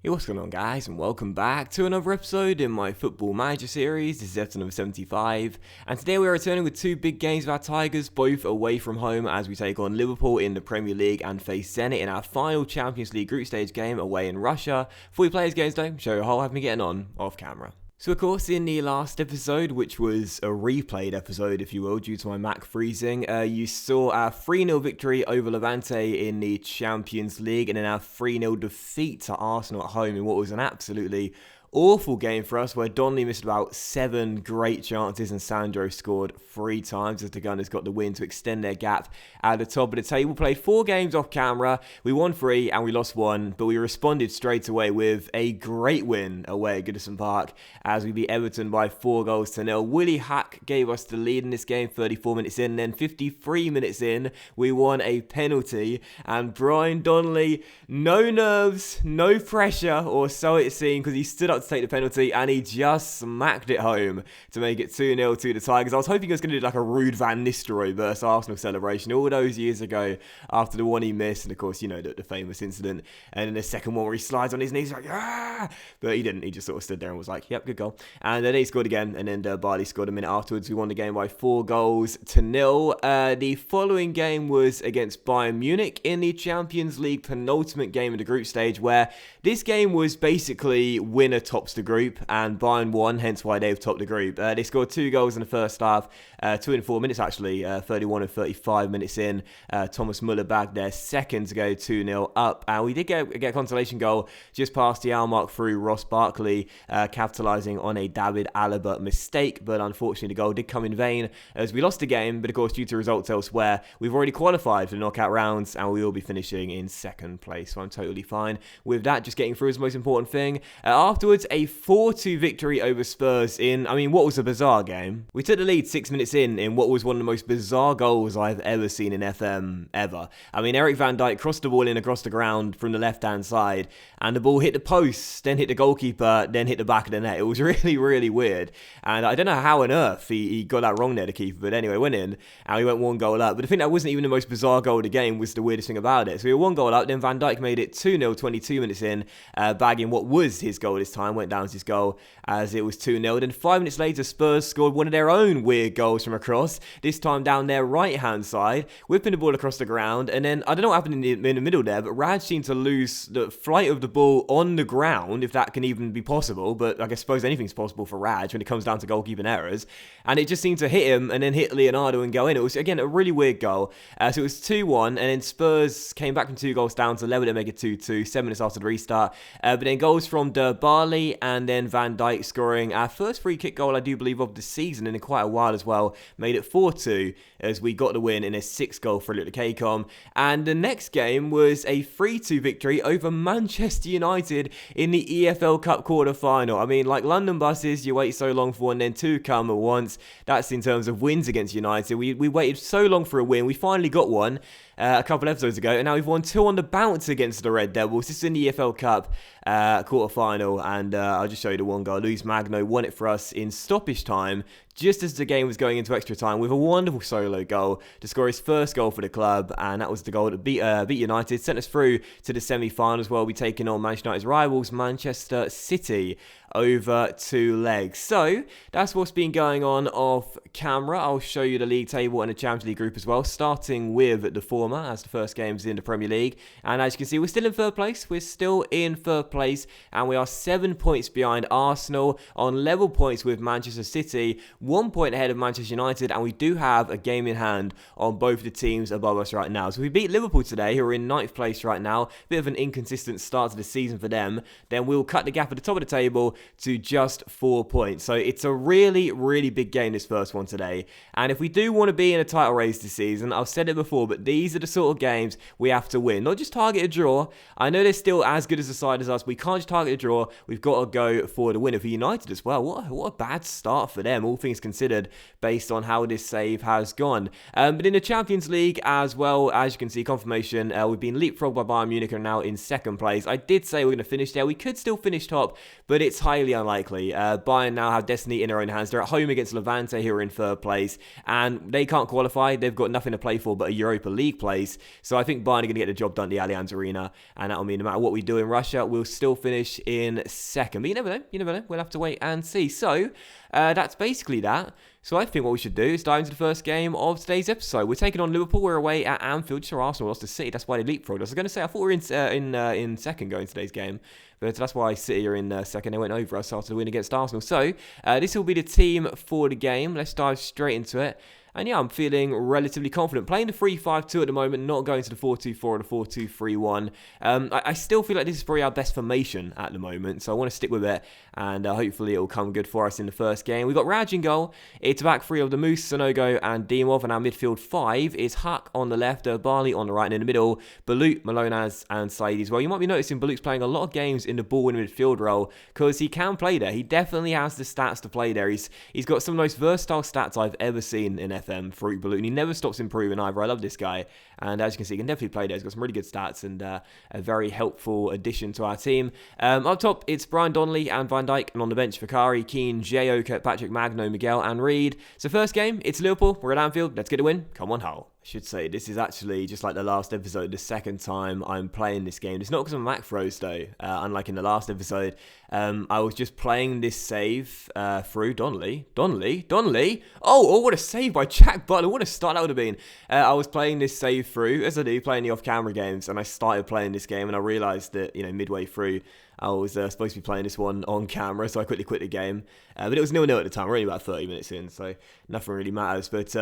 Hey, what's going on, guys, and welcome back to another episode in my Football Manager series. This is episode number 75, and today we are returning with two big games of our Tigers, both away from home, as we take on Liverpool in the Premier League and face Zenit in our final Champions League group stage game away in Russia. Before we play these games, though, show you how I've been getting on off camera. So, of course, in the last episode, which was a replayed episode, if you will, due to my Mac freezing, you saw our 3-0 victory over Levante in the Champions League, and then our 3-0 defeat to Arsenal at home in what was an absolutely awful game for us, where Donnelly missed about 7 great chances and Sandro scored 3 times as the Gunners got the win to extend their gap at the top of the table. Played 4 games off camera, we won 3 and we lost 1, but we responded straight away with a great win away at Goodison Park as we beat Everton by 4-0. Willie Hack gave us the lead in this game 34 minutes in, and then 53 minutes in we won a penalty, and Brian Donnelly, no nerves, no pressure, or so it seemed, because he stood up to take the penalty and he just smacked it home to make it 2-0 to the Tigers. I was hoping he was going to do like a Ruud van Nistelrooy versus Arsenal celebration all those years ago after the one he missed, and of course, you know, the famous incident, and then the second one where he slides on his knees like, ah! But he didn't. He just sort of stood there and was like, yep, good goal. And then he scored again, and then Barley scored a minute afterwards. We won the game by 4-0. The following game was against Bayern Munich in the Champions League penultimate game of the group stage, where this game was basically winner tops the group, and Bayern won, hence why they've topped the group. They scored 2 goals in the first half, 2 in 4 minutes actually, 31 and 35 minutes in. Thomas Muller bagged their second to go 2-0 up, and we did get a consolation goal just past the hour mark through Ross Barkley, capitalising on a David Alaba mistake, but unfortunately the goal did come in vain as we lost the game. But of course, due to results elsewhere, we've already qualified for the knockout rounds and we will be finishing in second place, so I'm totally fine with that. Just getting through is the most important thing. Afterwards, a 4-2 victory over Spurs in, what was a bizarre game. We took the lead 6 minutes in what was one of the most bizarre goals I've ever seen in FM ever. Eric Van Dijk crossed the ball in across the ground from the left-hand side, and the ball hit the post, then hit the goalkeeper, then hit the back of the net. It was really, really weird, and I don't know how on earth he got that wrong there, the keeper, but anyway, went in, and we went 1 goal up. But I think that wasn't even the most bizarre goal of the game, was the weirdest thing about it. So we were 1 goal up, then Van Dijk made it 2-0 22 minutes in, bagging what was his goal this time, went down as his goal as it was 2-0. Then 5 minutes later, Spurs scored one of their own weird goals from across, this time down their right-hand side, whipping the ball across the ground, and then, I don't know what happened in the middle there, but Raj seemed to lose the flight of the ball on the ground, if that can even be possible, but I suppose anything's possible for Raj when it comes down to goalkeeping errors, and it just seemed to hit him, and then hit Leonardo and go in. It was, again, a really weird goal. So it was 2-1, and then Spurs came back from 2 goals down to level it, make it 2-2, 7 minutes after the restart, but then goals from Barley and then Van Dijk scoring our first free kick goal, I do believe, of the season, and in quite a while as well, made it 4-2 as we got the win in a 6-goal thrilling at KCOM. And the next game was a 3-2 victory over Manchester United in the EFL Cup quarter-final. Like London buses, you wait so long for one, then 2 come at once. That's in terms of wins against United. We waited so long for a win. We finally got one a couple episodes ago, and now we've won 2 on the bounce against the Red Devils. This is in the EFL Cup quarter-final, and I'll just show you the 1 goal. Luis Magno won it for us in stoppage time, just as the game was going into extra time, with a wonderful solo goal to score his first goal for the club, and that was the goal that beat United, sent us through to the semi-finals, where we'll be taking on Manchester United's rivals, Manchester City, over 2 legs. So that's what's been going on off camera. I'll show you the league table and the Champions League group as well, starting with the former, as the first game's in the Premier League. And as you can see, we're still in third place. We're still in third place, and we are 7 points behind Arsenal, on level points with Manchester City, 1 point ahead of Manchester United, and we do have a game in hand on both the teams above us right now. So if we beat Liverpool today, who are in 9th place right now, bit of an inconsistent start to the season for them, then we'll cut the gap at the top of the table to just 4 points. So it's a really, really big game, this first one today. And if we do want to be in a title race this season, I've said it before, but these are the sort of games we have to win. Not just target a draw. I know they're still as good as a side as us. We can't just target a draw. We've got to go for the win. For United as well, what a bad start for them, all things things considered based on how this save has gone. But in the Champions League as well, as you can see, confirmation, we've been leapfrogged by Bayern Munich and are now in second place. I did say we're going to finish there. We could still finish top, but it's highly unlikely. Bayern now have destiny in their own hands. They're at home against Levante, who are in third place, and they can't qualify. They've got nothing to play for but a Europa League place. So I think Bayern are going to get the job done at the Allianz Arena, and that'll mean no matter what we do in Russia, we'll still finish in second. But you never know. You never know. We'll have to wait and see. So that's basically that. So I think what we should do is dive into the first game of today's episode. We're taking on Liverpool. We're away at Anfield. Sure, Arsenal lost to City. That's why they leapfrogged us. I was going to say, I thought we were in second going today's game. But that's why City are in second. They went over us after the win against Arsenal. So this will be the team for the game. Let's dive straight into it. And yeah, I'm feeling relatively confident. Playing the 3-5-2 at the moment, not going to the 4-2-4 or the 4-2-3-1. I still feel like this is probably our best formation at the moment, so I want to stick with it, and hopefully it will come good for us in the first game. We've got Raj in goal. It's a back three of the Moose, Sonogo, and Dimov, and our midfield five is Huck on the left, Barley on the right, and in the middle, Balut, Malonaz, and Saidi as well. You might be noticing Balut's playing a lot of games in the ball-winning midfield role, because he can play there. He definitely has the stats to play there. He's got some of the most versatile stats I've ever seen in FM. Fruit Balloon. He never stops improving either. I love this guy, and as you can see, he can definitely play there. He's got some really good stats and a very helpful addition to our team. Up top, it's Brian Donnelly and Van Dijk, and on the bench, Fakari, Keane, Gio, Kirkpatrick, Magno, Miguel, and Reed. So first game, it's Liverpool. We're at Anfield. Let's get a win. Come on, Hull. I should say, this is actually, just like the last episode, the second time I'm playing this game. It's not because I'm macros though, unlike in the last episode. I was just playing this save through Donnelly. Oh, what a save by Jack Butler. What a start that would have been. I was playing this save through, as I do, playing the off-camera games, and I started playing this game, and I realised that, midway through, I was supposed to be playing this one on camera, so I quickly quit the game. But it was 0-0 at the time. We're only about 30 minutes in, so nothing really matters. But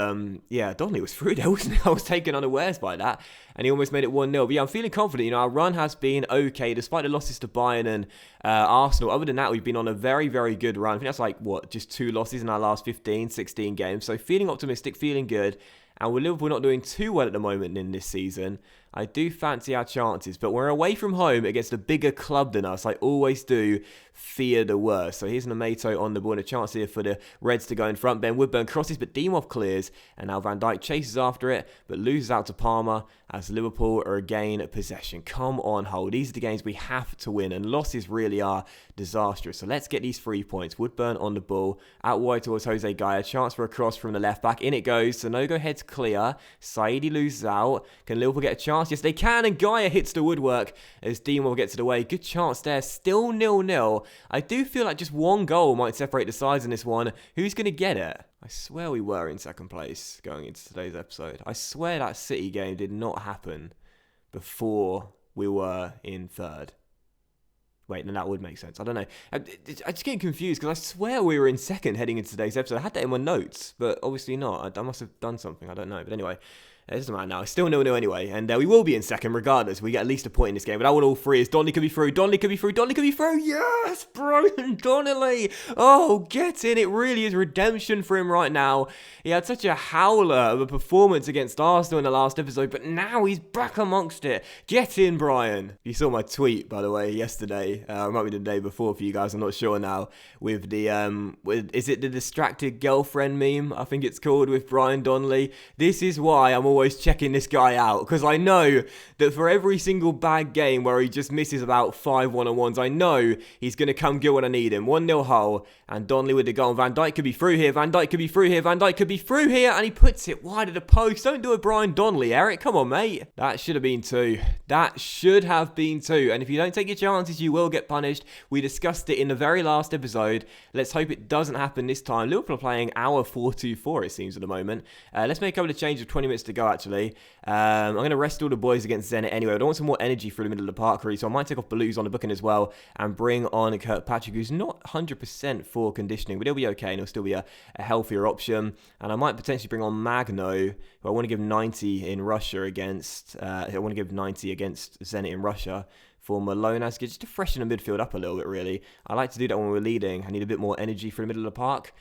yeah, Donnelly was through there, wasn't he? I was taken unawares by that, and he almost made it 1-0. But yeah, I'm feeling confident. Our run has been okay, despite the losses to Bayern and Arsenal. Other than that, we've been on a very, very good run. I think that's like, just 2 losses in our last 15, 16 games. So feeling optimistic, feeling good. And with Liverpool not doing too well at the moment in this season, I do fancy our chances. But we're away from home against a bigger club than us. I always do fear the worst. So here's Namato on the ball, and a chance here for the Reds to go in front. Ben Woodburn crosses, but Dimov clears. And now Van Dijk chases after it, but loses out to Palmer as Liverpool are again possession. Come on, Hull. These are the games we have to win, and losses really are disastrous. So let's get these 3 points. Woodburn on the ball, out wide towards Jose Gaia. Chance for a cross from the left back. In it goes. Sonogo heads clear. Saidi loses out. Can Liverpool get a chance? Yes, they can, and Gaia hits the woodwork as Dimov gets it away. Good chance there. Still 0-0. I do feel like just one goal might separate the sides in this one. Who's going to get it? I swear we were in second place going into today's episode. I swear that City game did not happen before we were in third. Wait, then that would make sense. I don't know. I'm just getting confused because I swear we were in second heading into today's episode. I had that in my notes, but obviously not. I must have done something. I don't know. But anyway, it doesn't matter now. It's still 0-0 anyway. And we will be in second regardless. We get at least a point in this game. But I want all three. As Donnelly could be through. Donnelly could be through. Donnelly could be through. Yes, Brian Donnelly. Oh, get in. It really is redemption for him right now. He had such a howler of a performance against Arsenal in the last episode. But now he's back amongst it. Get in, Brian. You saw my tweet, by the way, yesterday. It might be the day before for you guys. I'm not sure now. With the, is it the distracted girlfriend meme? I think it's called, with Brian Donnelly. This is why I'm always checking this guy out, because I know that for every single bad game where he just misses about 5 one-on-ones, I know he's going to come good when I need him. 1-0 Hull, and Donnelly with the goal. Van Dijk could be through here. Van Dijk could be through here. Van Dijk could be through here, and he puts it wide of the post. Don't do a Brian Donnelly, Eric. Come on, mate. That should have been 2. That should have been 2. And if you don't take your chances, you will get punished. We discussed it in the very last episode. Let's hope it doesn't happen this time. Liverpool are playing our 4-2-4, it seems, at the moment. Let's make over the change of 20 minutes to go, actually. I'm going to rest all the boys against Zenit anyway. I don't want some more energy through the middle of the park, really, so I might take off Baloo's on the booking as well and bring on Kirkpatrick, who's not 100% for conditioning, but he'll be okay, and he'll still be a healthier option. And I might potentially bring on Magno, who I want to give 90 in Russia against. I want to give 90 against Zenit in Russia for Malonaz, just to freshen the midfield up a little bit, really. I like to do that when we're leading. I need a bit more energy through the middle of the park.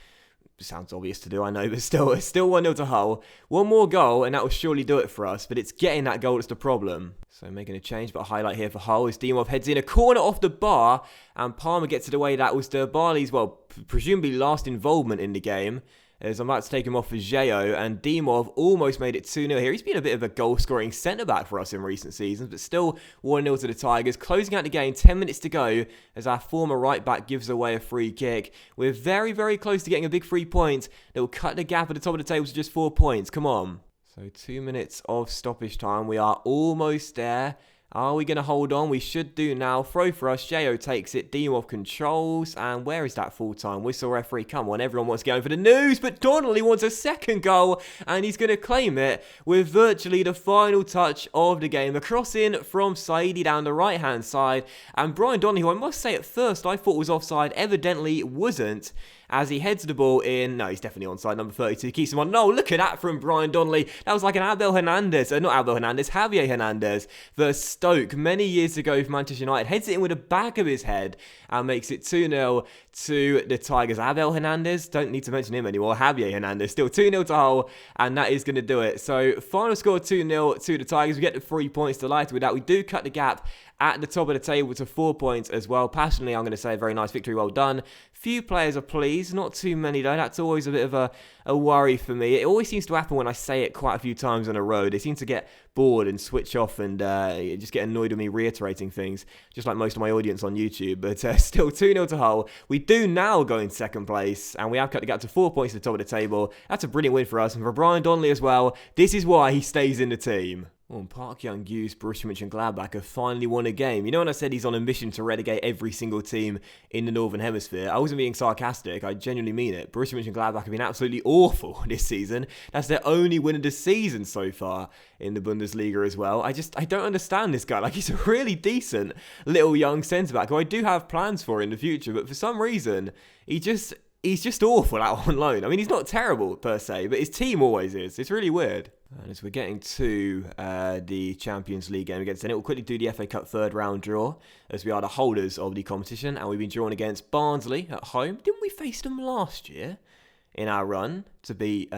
Sounds obvious to do, I know, but still, it's still 1-0 to Hull. One more goal, and that will surely do it for us, but it's getting that goal that's the problem. So making a change, but a highlight here for Hull is Dimov heads in a corner off the bar, and Palmer gets it away. That was the Barley's, well, presumably last involvement in the game. as I'm about to take him off for Zhao, and Dimov almost made it 2-0 here. He's been a bit of a goal-scoring centre-back for us in recent seasons, but still 1-0 to the Tigers. Closing out the game, 10 minutes to go, as our former right-back gives away a free kick. We're very, very close to getting a big 3 points that will cut the gap at the top of the table to just 4 points. Come on. So 2 minutes of stoppage time. We are almost there. Are we going to hold on? We should do now. Throw for us. Zhao takes it. Dimov controls. And where is that full-time whistle referee? Come on, everyone wants to go in for the news. But Donnelly wants a second goal. And he's going to claim it with virtually the final touch of the game. A cross in from Saidi down the right-hand side. And Brian Donnelly, who I must say at first I thought was offside, evidently wasn't. As he heads the ball in. No, he's definitely onside. Number 32 keeps him on. No, look at that from Brian Donnelly. That was like an Abel Hernandez. Not Abel Hernandez. Javier Hernandez versus Stoke many years ago for Manchester United. Heads it in with the back of his head and makes it 2-0 to the Tigers. Abel Hernandez. Don't need to mention him anymore. Javier Hernandez. Still 2-0 to Hull. And that is going to do it. So final score 2-0 to the Tigers. We get the 3 points. Delighted with that. We do cut the gap at the top of the table to 4 points as well. Passionately, I'm going to say a very nice victory. Well done. Few players are pleased. Not too many, though. That's always a bit of a worry for me. It always seems to happen when I say it quite a few times in a row. They seem to get bored and switch off and just get annoyed with me reiterating things, just like most of my audience on YouTube. But still 2-0 to Hull. We do now go in second place, and we have cut the gap to 4 points at the top of the table. That's a brilliant win for us, and for Brian Donnelly as well. This is why he stays in the team. Oh, and Park Young-Yu's Borussia Mönchengladbach have finally won a game. You know when I said he's on a mission to relegate every single team in the Northern Hemisphere? I wasn't being sarcastic, I genuinely mean it. Borussia Mönchengladbach have been absolutely awful this season. That's their only win of the season so far in the Bundesliga as well. I don't understand this guy. Like, he's a really decent little young centre-back who I do have plans for in the future, but for some reason, he's just awful out on loan. I mean, he's not terrible per se, but his team always is. It's really weird. And as we're getting to the Champions League game against Zenit, we'll quickly do the FA Cup third round draw, as we are the holders of the competition, and we've been drawn against Barnsley at home. Didn't we face them last year in our run to beat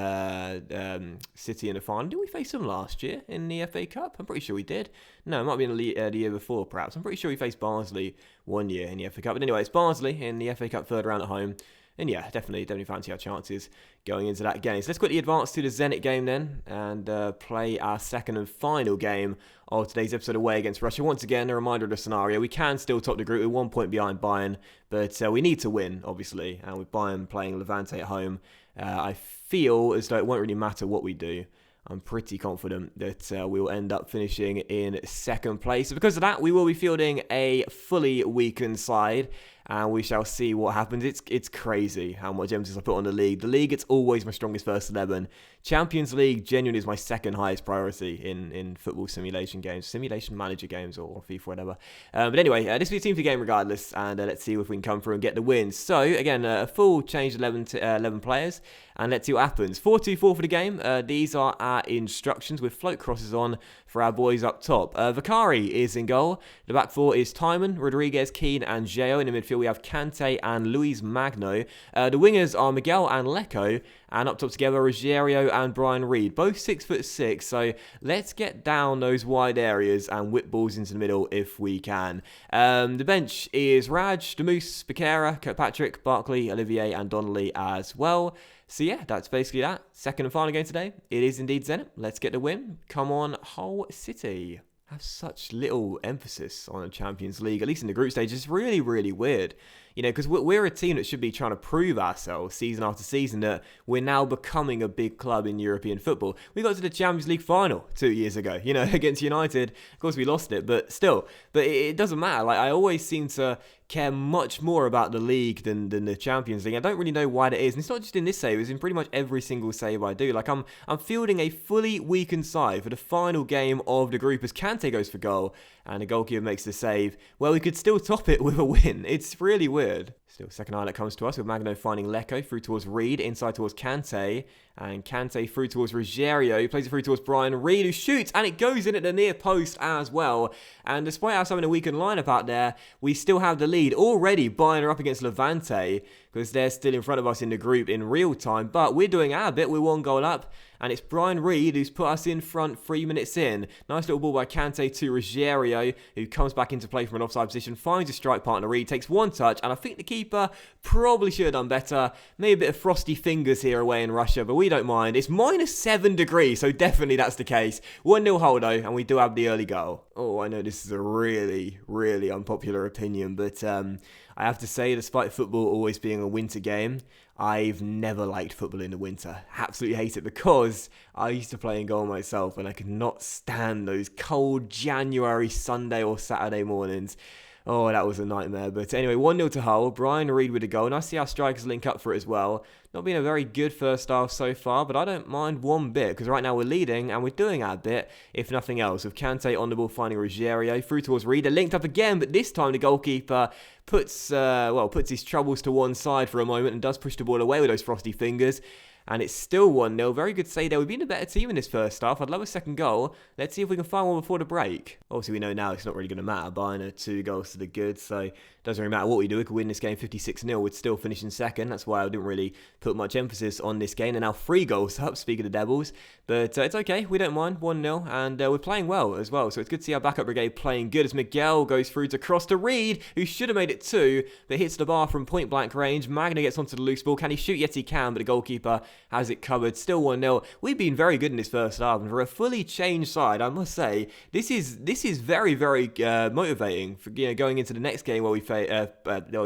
City in the final? Didn't we face them last year in the FA Cup? I'm pretty sure we did. No, it might have been the year before, perhaps. I'm pretty sure we faced Barnsley one year in the FA Cup. But anyway, it's Barnsley in the FA Cup third round at home. And yeah, definitely fancy our chances going into that game. So let's quickly advance to the Zenit game then and play our second and final game of today's episode away against Russia. Once again, a reminder of the scenario. We can still top the group. We're 1 point behind Bayern, but we need to win, obviously. And with Bayern playing Levante at home, I feel as though it won't really matter what we do. I'm pretty confident that we will end up finishing in second place. So because of that, we will be fielding a fully weakened side, and we shall see what happens. It's crazy how much emphasis I put on the league. The league, it's always my strongest first 11. Champions League genuinely is my second highest priority in football simulation games, simulation manager games, or FIFA, whatever. But anyway, this will be a team for game regardless, and let's see if we can come through and get the win. So again, a full change 11 players, and let's see what happens. 4-2-4 for the game. These are our instructions with float crosses on for our boys up top. Vakari is in goal. The back four is Timon, Rodriguez, Keane, and Zhao. In the midfield, we have Kante and Luis Magno. The wingers are Miguel and Lecco. And up top together, Ruggiero and Brian Reed, both 6'6". So let's get down those wide areas and whip balls into the middle if we can. The bench is Raj, Demus, Becerra, Kirkpatrick, Barkley, Olivier, and Donnelly as well. So yeah, that's basically that. Second and final game today. It is indeed Zenit. Let's get the win. Come on, Hull City. Have such little emphasis on the Champions League, at least in the group stage. It's really, really weird. You know, because we're a team that should be trying to prove ourselves season after season that we're now becoming a big club in European football. We got to the Champions League final 2 years ago, you know, against United. Of course, we lost it, but still. But it doesn't matter. Like, I always seem to care much more about the league than the Champions League. I don't really know why that is. And it's not just in this save, it's in pretty much every single save I do. Like, I'm fielding a fully weakened side for the final game of the group as Kante goes for goal and the goalkeeper makes the save. Well, we could still top it with a win. It's really weird. Still, second highlight comes to us with Magno finding Lecco through towards Reed, inside towards Kante, and Kante through towards Ruggiero, who plays it through towards Brian Reed, who shoots, and it goes in at the near post as well. And despite us having a weakened lineup out there, we still have the lead. Already Bayern are up against Levante, because they're still in front of us in the group in real time, but we're doing our bit. We're 1 goal up, and it's Brian Reed who's put us in front 3 minutes in. Nice little ball by Kante to Ruggiero, who comes back into play from an offside position, finds his strike partner. Reed takes one touch, and I think the keeper probably should have done better. Maybe a bit of frosty fingers here away in Russia, but we don't mind. It's -7 degrees, so definitely that's the case. 1-0 Holdo, and we do have the early goal. Oh, I know this is a really, really unpopular opinion, but I have to say, despite football always being a winter game, I've never liked football in the winter. Absolutely hate it, because I used to play in goal myself and I could not stand those cold January Sunday or Saturday mornings. Oh, that was a nightmare. But anyway, 1-0 to Hull. Brian Reed with a goal. Nice to see our strikers link up for it as well. Not been a very good first half so far, but I don't mind one bit, because right now we're leading and we're doing our bit, if nothing else, with Kante on the ball finding Ruggiero through towards Reed. They're linked up again, but this time the goalkeeper puts his troubles to one side for a moment and does push the ball away with those frosty fingers. And it's still 1-0. Very good save there. We've been a better team in this first half. I'd love a second goal. Let's see if we can find one before the break. Obviously, we know now it's not really going to matter. Bayern are 2 goals to the good, so it doesn't really matter what we do. We could win this game 56-0. We'd still finish in second. That's why I didn't really put much emphasis on this game. And now 3 goals up, speaking of the Devils. But it's okay. We don't mind. 1-0. And we're playing well as well. So it's good to see our backup brigade playing good as Miguel goes through to cross to Reed, who should have made it 2, but hits the bar from point-blank range. Magna gets onto the loose ball. Can he shoot? Yes, he can, but the goalkeeper has it covered. Still 1-0. We've been very good in this first half, and for a fully changed side, I must say, this is very, very motivating for going into the next game where we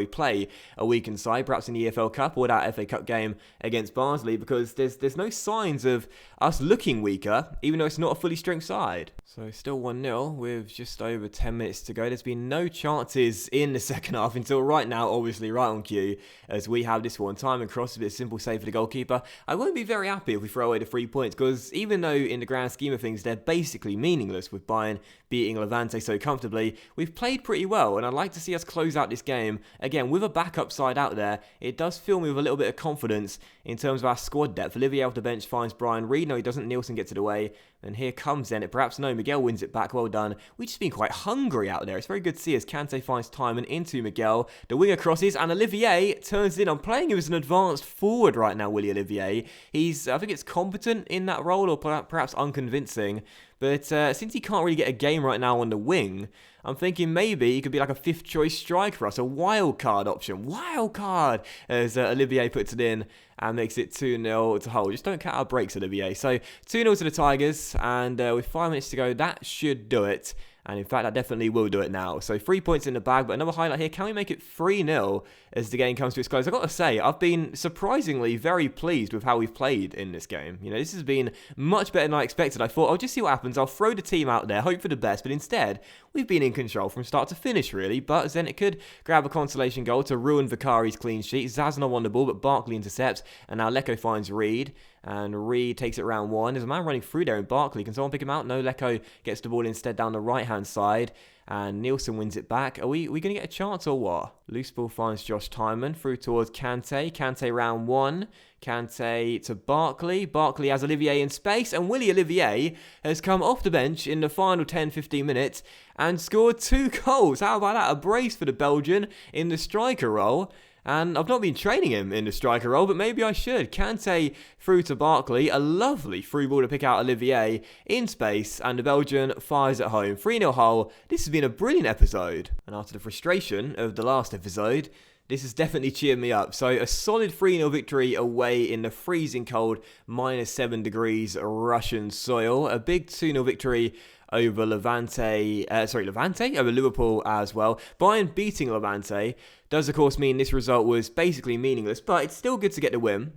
play a weakened side, perhaps in the EFL Cup or that FA Cup game against Barnsley, because there's no signs of us looking weaker, even though it's not a fully strength side. So still 1-0 with just over 10 minutes to go. There's been no chances in the second half until right now, obviously right on cue, as we have this one. Time and cross, a bit of simple save for the goalkeeper. I won't be very happy if we throw away the 3 points, because even though in the grand scheme of things they're basically meaningless with Bayern beating Levante so comfortably, we've played pretty well, and I'd like to see us close out this game. Again, with a backup side out there, it does fill me with a little bit of confidence in terms of our squad depth. Olivier off the bench finds Brian Reed. No, he doesn't. Nielsen gets it away. And here comes then. Perhaps no, Miguel wins it back. Well done. We've just been quite hungry out there. It's very good to see as Kante finds Timon into Miguel. The winger crosses and Olivier turns it in. I'm playing him as an advanced forward right now, Willie Olivier. I think it's competent in that role, or perhaps unconvincing. But since he can't really get a game right now on the wing, I'm thinking maybe he could be like a 5th choice striker for us, a wild card option. Wild card! As Olivier puts it in and makes it 2-0 to Hull. Just don't cut our breaks, Olivier. So 2-0 to the Tigers, and with 5 minutes to go, that should do it. And in fact, that definitely will do it now. So 3 points in the bag, but another highlight here. Can we make it 3-0 as the game comes to its close? I've got to say, I've been surprisingly very pleased with how we've played in this game. You know, this has been much better than I expected. I thought, I'll just see what happens. I'll throw the team out there, hope for the best. But instead, we've been in control from start to finish, really. But Zenit could grab a consolation goal to ruin Vicari's clean sheet. Zasnov on the ball, but Barkley intercepts. And now Lecco finds Reed. And Reed takes it round 1. There's a man running through there in Barkley. Can someone pick him out? No, Lecco gets the ball instead down the right-hand side. And Nielsen wins it back. Are we going to get a chance or what? Loose ball finds Josh Timon through towards Kante. Kante round 1. Kante to Barkley. Barkley has Olivier in space. And Willie Olivier has come off the bench in the final 10-15 minutes and scored 2 goals. How about that? A brace for the Belgian in the striker role. And I've not been training him in the striker role, but maybe I should. Kante through to Barkley. A lovely through ball to pick out Olivier in space. And the Belgian fires at home. 3-0 Hull. This has been a brilliant episode. And after the frustration of the last episode, this has definitely cheered me up. So a solid 3-0 victory away in the freezing cold -7 degrees Russian soil. A big 2-0 victory over Levante, over Liverpool as well. Bayern beating Levante does, of course, mean this result was basically meaningless, but it's still good to get the win,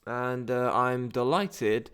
and I'm delighted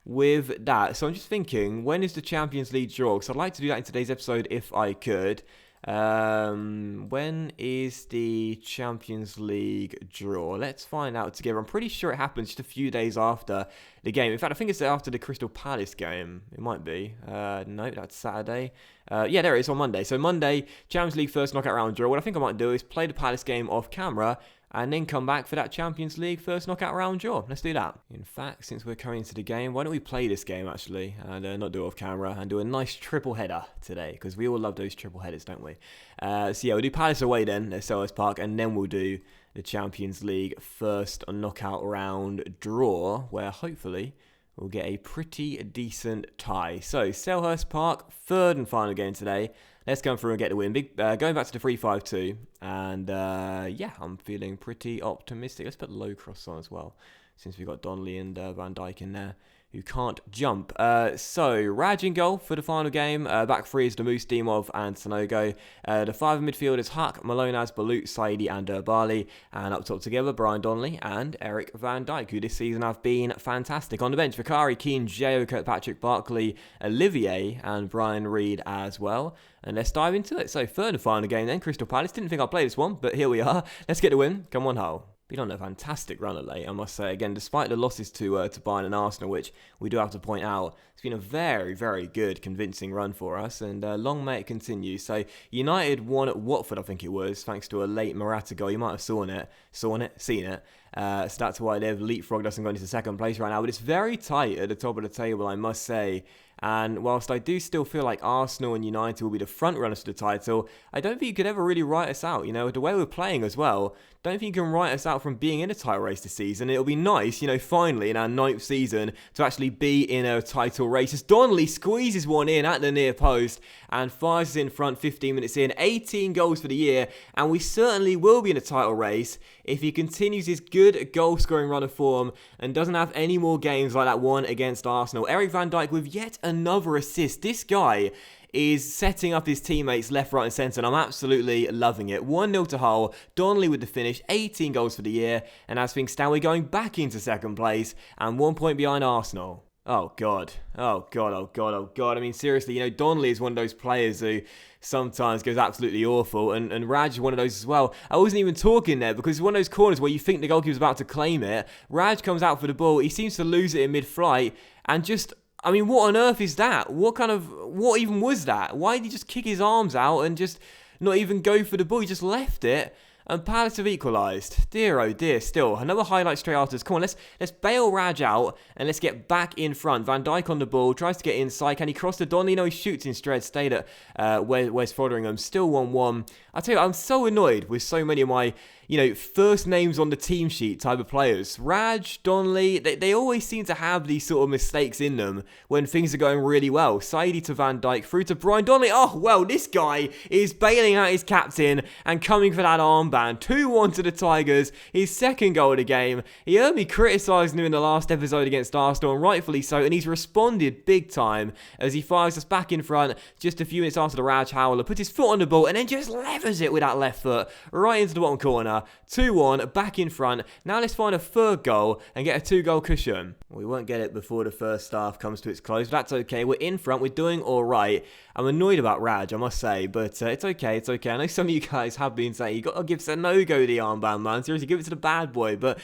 with that. So I'm just thinking, when is the Champions League draw? Because I'd like to do that in today's episode if I could. When is the Champions League draw? Let's find out together. I'm pretty sure it happens just a few days after the game. In fact, I think it's after the Crystal Palace game. It might be. No, that's Saturday. Yeah, there it is on Monday. So Monday, Champions League first knockout round draw. What I think I might do is play the Palace game off camera and then come back for that Champions League first knockout round draw. Let's do that. In fact, since we're coming into the game, why don't we play this game actually, and not do it off camera, and do a nice triple header today, because we all love those triple headers, don't we? So yeah, we'll do Palace away then at Selhurst Park, and then we'll do the Champions League first knockout round draw, where hopefully we'll get a pretty decent tie. So, Selhurst Park, third and final game today. Let's go through and get the win. Going back to the 3-5-2. And, yeah, I'm feeling pretty optimistic. Let's put low cross on as well, since we've got Donnelly and Van Dijk in there, who can't jump. So, Raj in goal for the final game. Back three is Damus, Dimov, and Sanogo. The five in midfield is Huck, Malonaz, Balut, Saidi, and Bali. And up top together, Brian Donnelly and Eric Van Dijk, who this season have been fantastic. On the bench, Vakari, Keane, Jao, Kirkpatrick, Barkley, Olivier, and Brian Reid as well. And let's dive into it. So, third and final game then, Crystal Palace. Didn't think I'd play this one, but here we are. Let's get the win. Come on, Hull. Been on a fantastic run of late, I must say. Again, despite the losses to Bayern and Arsenal, which we do have to point out, it's been a very, very good, convincing run for us, and long may it continue. So, United won at Watford, I think it was, thanks to a late Morata goal. You might have seen it. So that's why they've leapfrogged us and gone into second place right now. But it's very tight at the top of the table, I must say. And whilst I do still feel like Arsenal and United will be the front runners to the title, I don't think you could ever really write us out. You know, the way we're playing as well, don't think you can write us out from being in a title race this season. It'll be nice, you know, finally in our 9th season to actually be in a title race. As Donnelly squeezes one in at the near post and fires us in front 15 minutes in, 18 goals for the year, and we certainly will be in a title race if he continues his good goal-scoring run of form and doesn't have any more games like that one against Arsenal. Eric Van Dijk with yet another assist. This guy is setting up his teammates left, right and centre, and I'm absolutely loving it. 1-0 to Hull, Donnelly with the finish, 18 goals for the year, and as things stand, we're going back into second place and 1 point behind Arsenal. Oh, God. Oh, God. Oh, God. Oh, God. I mean, seriously, you know, Donnelly is one of those players who sometimes goes absolutely awful, and Raj is one of those as well. I wasn't even talking there because it's one of those corners where you think the goalkeeper's about to claim it. Raj comes out for the ball. He seems to lose it in mid-flight and just... I mean, what on earth is that? What even was that? Why did he just kick his arms out and just not even go for the ball? He just left it, and Palace have equalised. Dear, oh dear, still. Another highlight straight after this. Come on, let's bail Raj out, and let's get back in front. Van Dijk on the ball, tries to get inside. Can he cross the Donnelly? No, he shoots instead. Stayed at West Foderingham. Still 1-1. I tell you, I'm so annoyed with so many of my... you know, first names on the team sheet type of players. Raj, Donnelly, they always seem to have these sort of mistakes in them when things are going really well. Saidi to Van Dijk, through to Brian Donnelly. Oh, well, this guy is bailing out his captain and coming for that armband. 2-1 to the Tigers, his second goal of the game. He heard me criticising him in the last episode against Arsenal, and rightfully so, and he's responded big time as he fires us back in front just a few minutes after the Raj howler, puts his foot on the ball and then just levers it with that left foot right into the bottom corner. 2-1, back in front. Now let's find a third goal and get a 2-goal cushion. We won't get it before the first half comes to its close, but that's okay. We're in front. We're doing all right. I'm annoyed about Raj, I must say, but it's okay. It's okay. I know some of you guys have been saying, you got to give Sanogo the armband, man. Seriously, give it to the bad boy. But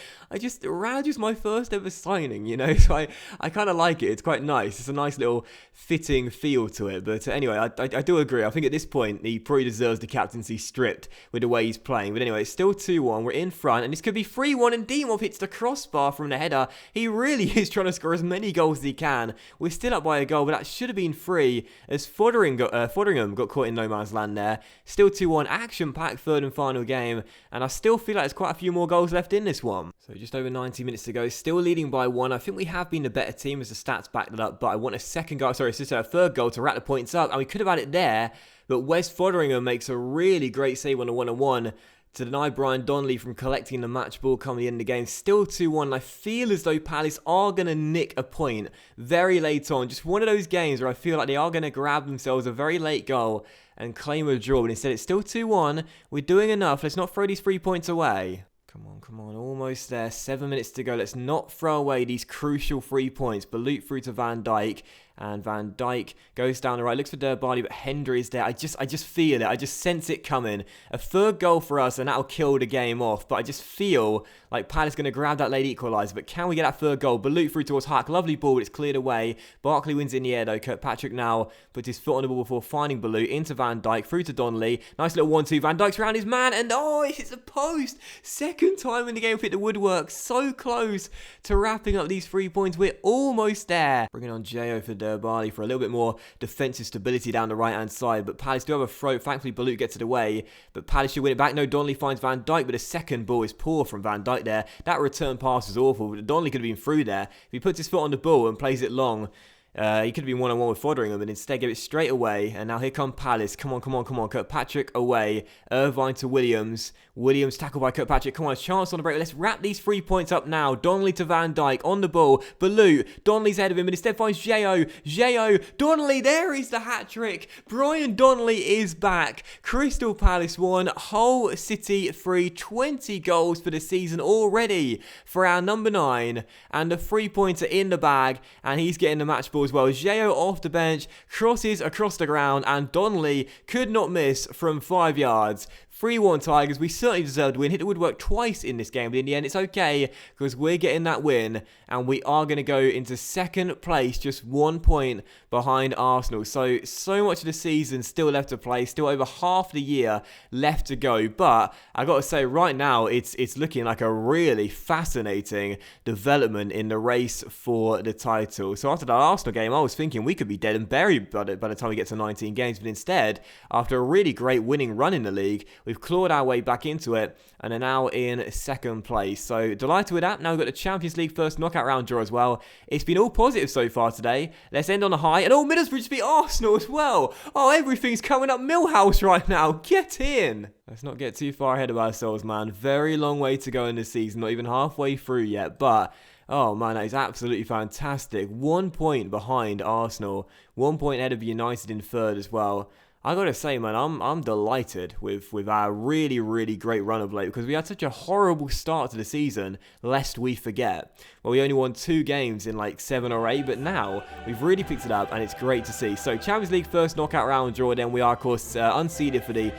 Raj is my first ever signing, you know, so I kind of like it. It's quite nice. It's a nice little fitting feel to it. But anyway, I do agree. I think at this point, he probably deserves the captaincy stripped with the way he's playing. But anyway, it's still 2-1. We're in front, and this could be 3-1, and Dimov hits the crossbar from the header. He really is trying to score as many goals as he can. We're still up by a goal, but that should have been 3 as Foderingham got caught in no man's land there. Still 2-1, action-packed third and final game, and I still feel like there's quite a few more goals left in this one. So just over 90 minutes to go, still leading by 1. I think we have been the better team as the stats back that up, but I want a third goal to rack the points up, and we could have had it there, but Wes Foderingham makes a really great save on the 1-on-1 to deny Brian Donnelly from collecting the match ball coming in the game. Still 2-1. I feel as though Palace are going to nick a point very late on. Just one of those games where I feel like they are going to grab themselves a very late goal and claim a draw. But instead, it's still 2-1. We're doing enough. Let's not throw these 3 points away. Come on, almost there. 7 minutes to go. Let's not throw away these crucial 3 points. Balut through to Van Dijk. And Van Dijk goes down the right, looks for Bali, but Hendry is there. I just feel it. I just sense it coming. A third goal for us, and that'll kill the game off. But I just feel like Palace going to grab that late equaliser. But can we get that third goal? Balut through towards Hack. Lovely ball, but it's cleared away. Barkley wins in the air, though. Kirkpatrick now puts his foot on the ball before finding Balut. Into Van Dijk, through to Donnelly. Nice little 1-2. Van Dijk's around his man, and oh, it hits a post. Second time in the game, hit the woodwork. So close to wrapping up these 3 points. We're almost there. Bringing on Jao for Barley for a little bit more defensive stability down the right-hand side. But Palace do have a throw. Thankfully, Balut gets it away. But Palace should win it back. No, Donnelly finds Van Dijk, but the second ball is poor from Van Dijk there. That return pass was awful. But Donnelly could have been through there. If he puts his foot on the ball and plays it long, he could have been one-on-one with Fotheringham, but instead gave it straight away. And now here come Palace. Come on, come on, come on. Kirkpatrick away. Irvine to Williams. Williams tackled by Kirkpatrick. Come on, a chance on the break. Let's wrap these 3 points up now. Donnelly to Van Dijk on the ball. Balut. Donnelly's ahead of him, but instead finds Jao. Donnelly, there is the hat-trick. Brian Donnelly is back. Crystal Palace 1, Hull City 3. 20 goals for the season already for our number 9. And the 3-pointer in the bag. And he's getting the match ball as well. Jao off the bench, crosses across the ground, and Donnelly could not miss from 5 yards. 3-1 Tigers. We certainly deserved to win. Hit the woodwork twice in this game, but in the end, it's okay because we're getting that win, and we are going to go into second place, just 1 point behind Arsenal. So much of the season still left to play, still over half the year left to go. But I got to say, right now, it's looking like a really fascinating development in the race for the title. So after that Arsenal game, I was thinking we could be dead and buried by the time we get to 19 games, but instead, after a really great winning run in the league, we've clawed our way back into it and are now in second place. So delighted with that. Now we've got the Champions League first knockout round draw as well. It's been all positive so far today. Let's end on a high. And Middlesbrough just beat Arsenal as well. Everything's coming up Millhouse right now. Get in. Let's not get too far ahead of ourselves, man. Very long way to go in this season. Not even halfway through yet. But oh man, that is absolutely fantastic. 1 point behind Arsenal. 1 point ahead of United in third as well. I gotta say, man, I'm delighted with our really, really great run of late because we had such a horrible start to the season, lest we forget. Well, we only won 2 games in like 7 or 8, but now we've really picked it up and it's great to see. So, Champions League first knockout round draw, then we are, of course, unseeded for the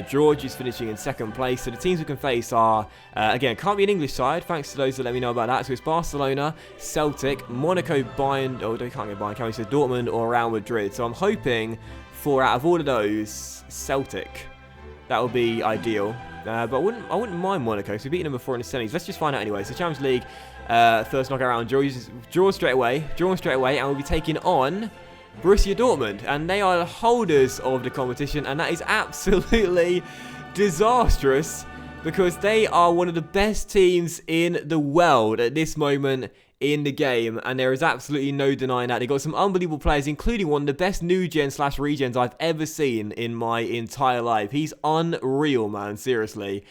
draw, just finishing in second place. So, the teams we can face are, again, can't be an English side, thanks to those that let me know about that. So, it's Barcelona, Celtic, Monaco, Bayern, they can't get Bayern, can we? So, Dortmund or Real Madrid. So, I'm hoping for out of all of those, Celtic. That would be ideal. But I wouldn't mind Monaco, because we've beaten them before in the semis. Let's just find out anyway. So Champions League, first knockout round, draw straight away, and we'll be taking on Borussia Dortmund. And they are the holders of the competition, and that is absolutely disastrous, because they are one of the best teams in the world at this moment in the game, and there is absolutely no denying that. They got some unbelievable players, including one of the best new gen / regens I've ever seen in my entire life. He's unreal, man, seriously.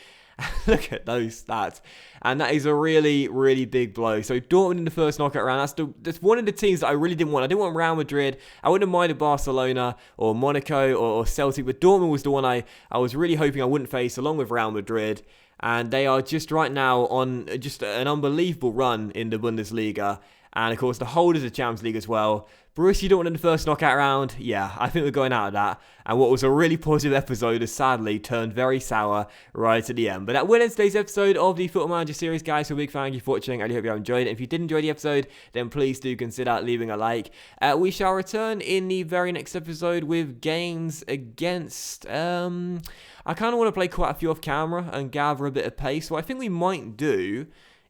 Look at those stats. And that is a really, really big blow. So Dortmund in the first knockout round, that's one of the teams that I really didn't want. I didn't want Real Madrid. I wouldn't have minded Barcelona or Monaco or Celtic, but Dortmund was the one I was really hoping I wouldn't face, along with Real Madrid. And they are just right now on just an unbelievable run in the Bundesliga. And of course, the holders of the Champions League as well. Borussia Dortmund in the first knockout round. Yeah, I think we're going out of that. And what was a really positive episode has sadly turned very sour right at the end. But that will end today's episode of the Football Manager series, guys. So a big thank you for watching. I really hope you have enjoyed it. If you did enjoy the episode, then please do consider leaving a like. We shall return in the very next episode with games against... I kind of want to play quite a few off camera and gather a bit of pace. So what I think we might do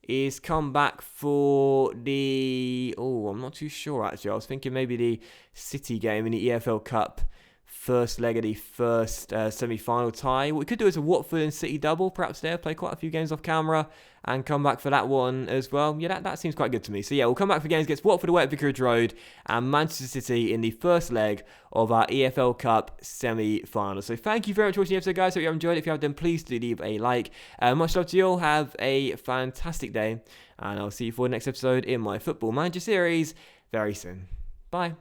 is come back for the... Oh, I'm not too sure, actually. I was thinking maybe the City game in the EFL Cup first leg of the first semi-final tie. What we could do is a Watford and City double, perhaps there, play quite a few games off camera and come back for that one as well. Yeah, that seems quite good to me. So yeah, we'll come back for games against Watford away at Vicarage Road and Manchester City in the first leg of our EFL Cup semi-final. So thank you very much for watching the episode, guys. Hope you have enjoyed it. If you have, then please do leave a like. Much love to you all. Have a fantastic day, and I'll see you for the next episode in my Football Manager series very soon. Bye.